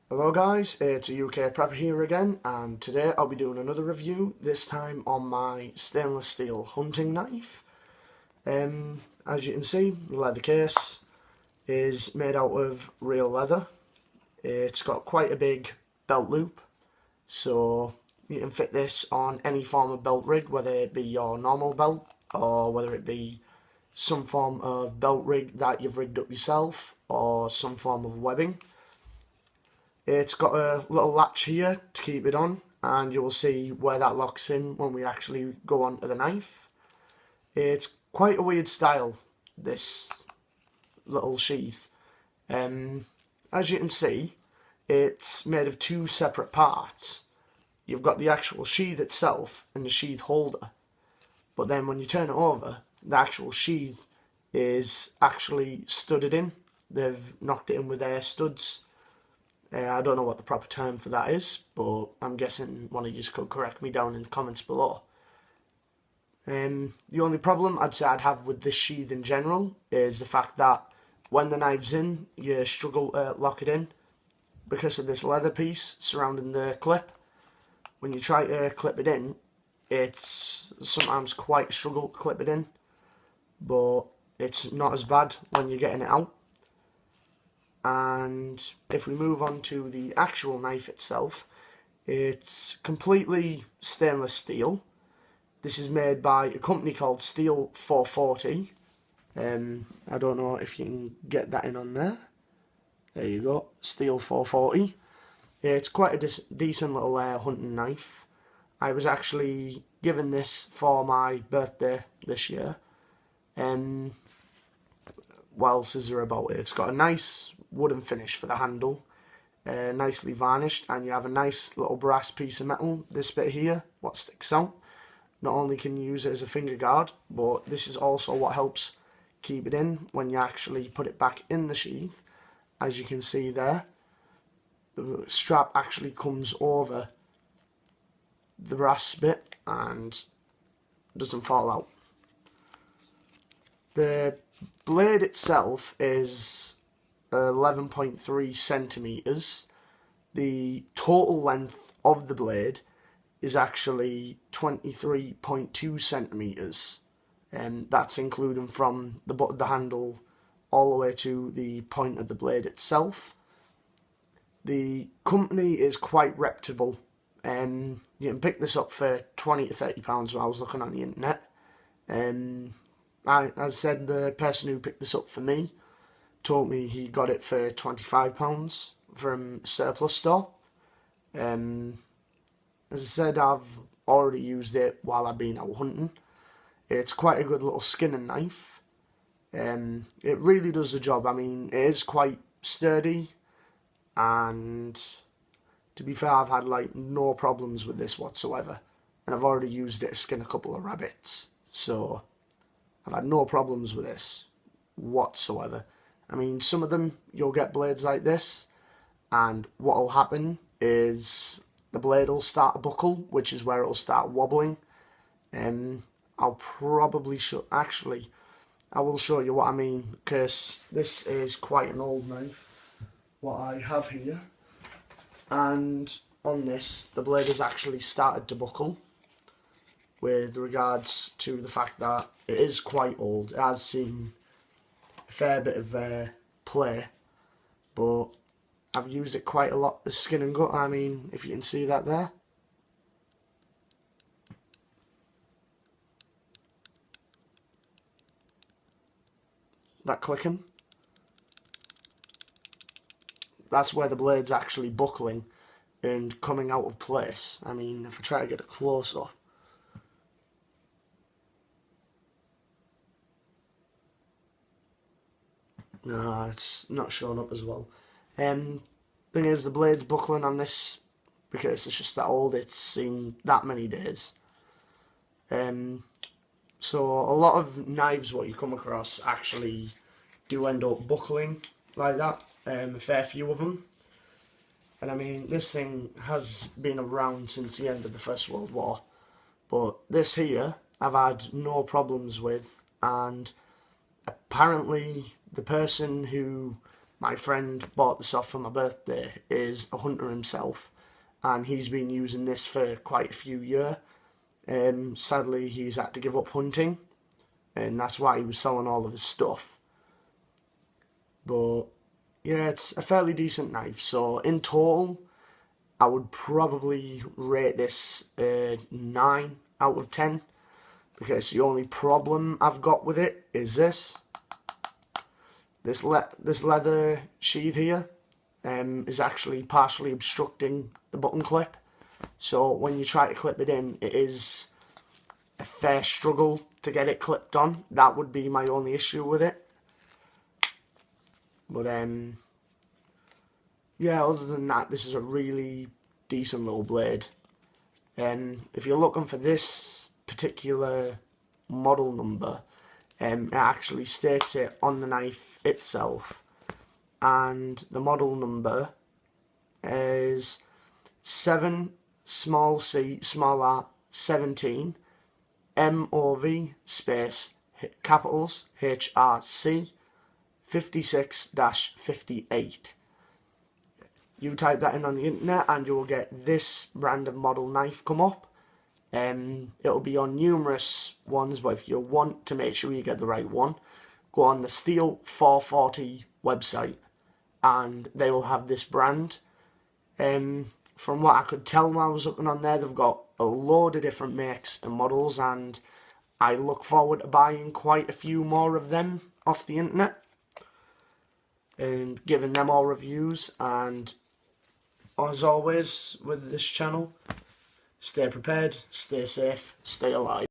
Hello guys, it's a UK Prepper here again, and today I'll be doing another review, this time on my stainless steel hunting knife. As you can see, the leather case is made out of real leather. It's got quite a big belt loop, so you can fit this on any form of belt rig, whether it be your normal belt or whether it be some form of belt rig that you've rigged up yourself or some form of webbing. It's got a little latch here to keep it on, and you'll see where that locks in when we actually go on to the knife. It's quite a weird style, this little sheath. As you can see, it's made of two separate parts. You've got the actual sheath itself and the sheath holder, but then when you turn it over, the actual sheath is actually studded in. They've knocked it in with their studs. I don't know what the proper term for that is, but I'm guessing one of you could correct me down in the comments below. The only problem I'd say I'd have with this sheath in general is the fact that when the knife's in, you struggle to lock it in because of this leather piece surrounding the clip. When you try to clip it in, it's sometimes quite a struggle to clip it in, but it's not as bad when you're getting it out. And if we move on to the actual knife itself, it's completely stainless steel. This is made by a company called Steel 440. I don't know if you can get that in on there. There you go, Steel 440. It's quite a decent little hunting knife. I was actually given this for my birthday this year. What else is there about it? It's got a nice wooden finish for the handle, nicely varnished, and you have a nice little brass piece of metal, this bit here, what sticks out. Not only can you use it as a finger guard, but this is also what helps keep it in when you actually put it back in the sheath. As you can see there, the strap actually comes over the brass bit and doesn't fall out. The blade itself is 11.3 centimeters. The total length of the blade is actually 23.2 centimeters, and that's including from the butt of the handle all the way to the point of the blade itself. The company is quite reputable. You can pick this up for £20 to £30 when I was looking on the internet. As I said, the person who picked this up for me told me he got it for £25 from Surplus Store. As I said, I've already used it while I've been out hunting. It's quite a good little skinning knife. It really does the job. I mean, it is quite sturdy, and to be fair, I've had like no problems with this whatsoever. And I've already used it to skin a couple of rabbits, so I've had no problems with this whatsoever. I mean, some of them, you'll get blades like this, and what will happen is the blade will start to buckle, which is where it will start wobbling. I'll probably actually, I will show you what I mean, because this is quite an old knife, what I have here. And on this, the blade has actually started to buckle, with regards to the fact that it is quite old. It has seen a fair bit of play, but I've used it quite a lot as skin and gut. I mean, if you can see that there. That clicking. That's where the blade's actually buckling and coming out of place. I mean, if I try to get it closer. No, it's not showing up as well. Thing is, the blade's buckling on this because it's just that old. It's seen that many days. So a lot of knives what you come across actually do end up buckling like that. A fair few of them. And I mean, this thing has been around since the end of the First World War. But this here, I've had no problems with, and apparently the person who my friend bought this off for my birthday, is a hunter himself, and he's been using this for quite a few years. Sadly, he's had to give up hunting, and that's why he was selling all of his stuff. But yeah, it's a fairly decent knife. So in total, I would probably rate this 9 out of 10, because the only problem I've got with it is this leather sheath here is actually partially obstructing the button clip. So when you try to clip it in, it is a fair struggle to get it clipped on. That would be my only issue with it. But yeah, other than that, this is a really decent little blade. If you're looking for this particular model number, it actually states it on the knife itself, and the model number is 7 small c small r 17 MOV space capitals HRC 56-58. You type that in on the internet and you will get this brand of model knife come up. It'll be on numerous ones, but if you want to make sure you get the right one, go on the Steel 440 website and they will have this brand. From what I could tell when I was looking on there, they've got a load of different makes and models, and I look forward to buying quite a few more of them off the internet and giving them all reviews. And as always with this channel, stay prepared, stay safe, stay alive.